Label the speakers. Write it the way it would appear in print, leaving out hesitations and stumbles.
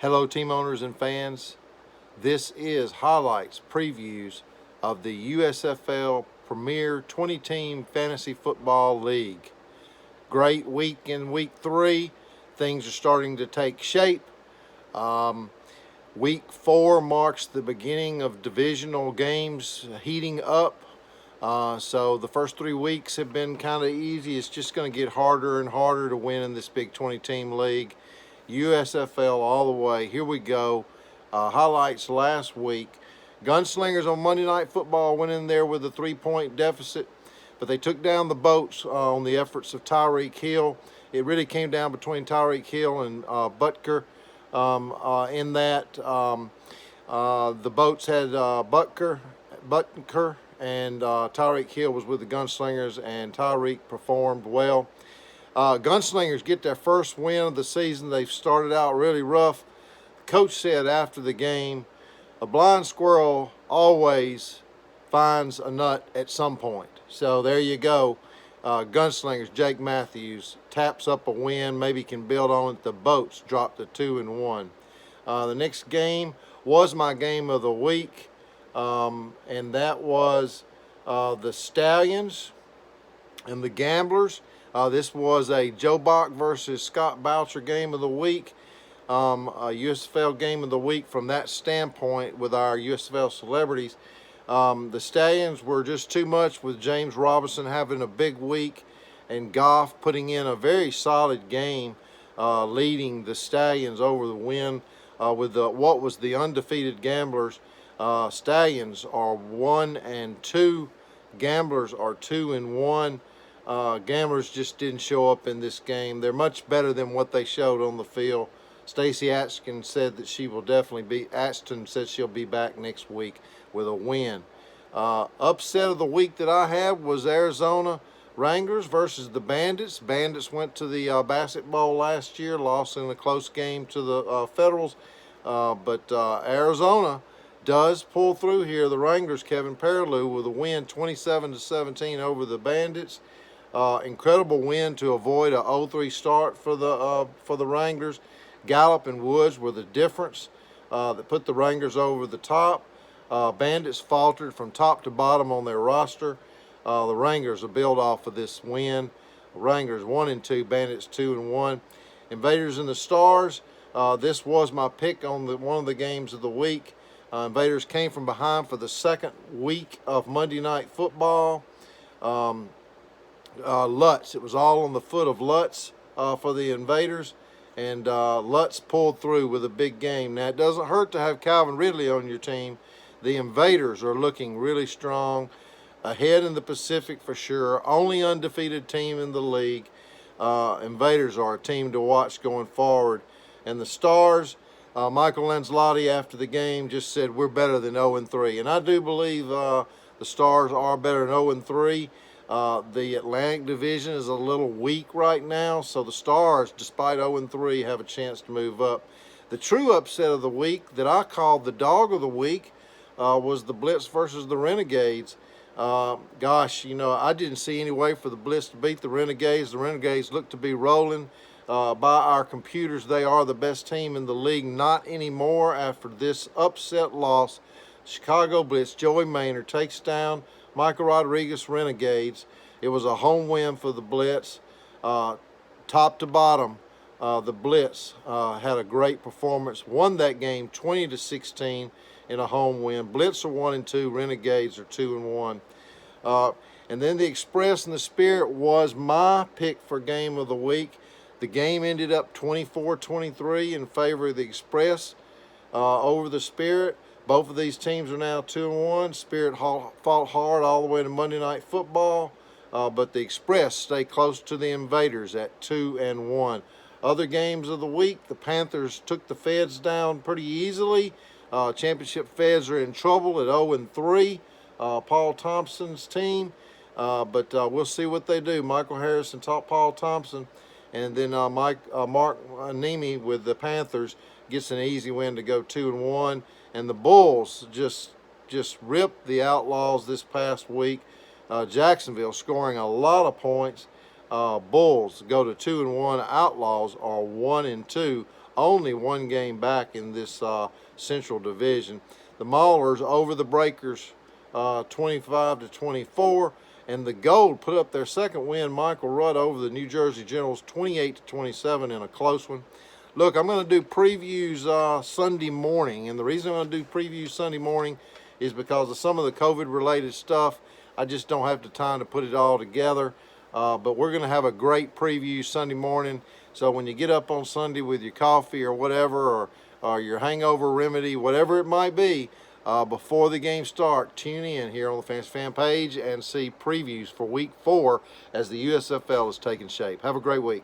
Speaker 1: Hello, team owners and fans. This is highlights, previews of the USFL Premier 20 Team Fantasy Football League. Great week in week 3. Things are starting to take shape. Week 4 marks the beginning of divisional games heating up. So the first 3 weeks have been kind of easy. It's just going to get harder and harder to win in this big 20 team league. USFL all the way. Here we go. Highlights last week. Gunslingers on Monday Night Football went in there with a 3-point deficit, but they took down the Boats on the efforts of Tyreek Hill. It really came down between Tyreek Hill and Butker in that. The Boats had Butker, and Tyreek Hill was with the Gunslingers, and Tyreek performed well. Gunslingers get their first win of the season. They've started out really rough. The coach said after the game, a blind squirrel always finds a nut at some point. So there you go. Gunslingers, Jake Matthews taps up a win, maybe can build on it. The Boats dropped to 2-1. The next game was my game of the week, and that was the Stallions and the Gamblers. This was a Joe Bach versus Scott Boucher game of the week, a USFL game of the week from that standpoint with our USFL celebrities. The Stallions were just too much with James Robinson having a big week and Goff putting in a very solid game, leading the Stallions over the win with what was the undefeated Gamblers. Stallions are 1-2. Gamblers are 2-1. Gamblers just didn't show up in this game. They're much better than what they showed on the field. Stacey Ashton said that she will definitely be. Ashton said she'll be back next week with a win. Upset of the week that I had was Arizona Wranglers versus the Bandits. Bandits went to the Bassett Bowl last year, lost in a close game to the Federals, but Arizona does pull through here. The Wranglers, Kevin Perilou, with a win 27-17 over the Bandits. Incredible win to avoid a 0-3 start for the Wranglers. Gallup and Woods were the difference that put the Wranglers over the top. Bandits faltered from top to bottom on their roster. The Wranglers will build off of this win. Wranglers 1-2, Bandits 2-1. Invaders and the Stars. This was my pick on one of the games of the week. Invaders came from behind for the second week of Monday Night Football. Lutz. It was all on the foot of Lutz for the Invaders, and Lutz pulled through with a big game. Now, it doesn't hurt to have Calvin Ridley on your team. The Invaders are looking really strong, ahead in the Pacific for sure. Only undefeated team in the league. Invaders are a team to watch going forward. And the Stars, Michael Lanzlotti after the game just said, we're better than 0-3. And I do believe the Stars are better than 0-3. The Atlantic Division is a little weak right now, so the Stars, despite 0-3, have a chance to move up. The true upset of the week that I called the dog of the week was the Blitz versus the Renegades. Gosh, I didn't see any way for the Blitz to beat the Renegades. The Renegades look to be rolling. By our computers, they are the best team in the league. Not anymore after this upset loss. Chicago Blitz, Joey Maynard takes down Michael Rodriguez Renegades. It was a home win for the Blitz. Top to bottom, the Blitz had a great performance. Won that game 20-16 in a home win. Blitz are 1-2. Renegades are 2-1. And then the Express and the Spirit was my pick for game of the week. The game ended up 24-23 in favor of the Express over the Spirit. Both of these teams are now 2-1. Spirit fought hard all the way to Monday Night Football, but the Express stay close to the Invaders at 2-1. Other games of the week, the Panthers took the Feds down pretty easily. Championship Feds are in trouble at 0-3. Paul Thompson's team, but we'll see what they do. Michael Harrison taught Paul Thompson, and then Mark Nemi with the Panthers gets an easy win to go 2-1. And the Bulls just ripped the Outlaws this past week. Jacksonville scoring a lot of points. Bulls go to 2-1. Outlaws are 1-2 only one game back in this Central Division. The Maulers over the Breakers 25-24. And the Gold put up their second win, Michael Rudd, over the New Jersey Generals 28-27 in a close one. Look, I'm going to do previews Sunday morning, and the reason I'm going to do previews Sunday morning is because of some of the COVID-related stuff. I just don't have the time to put it all together, but we're going to have a great preview Sunday morning. So when you get up on Sunday with your coffee or whatever, or your hangover remedy, whatever it might be, before the game start, tune in here on the Fantasy Fan page and see previews for Week 4 as the USFL is taking shape. Have a great week.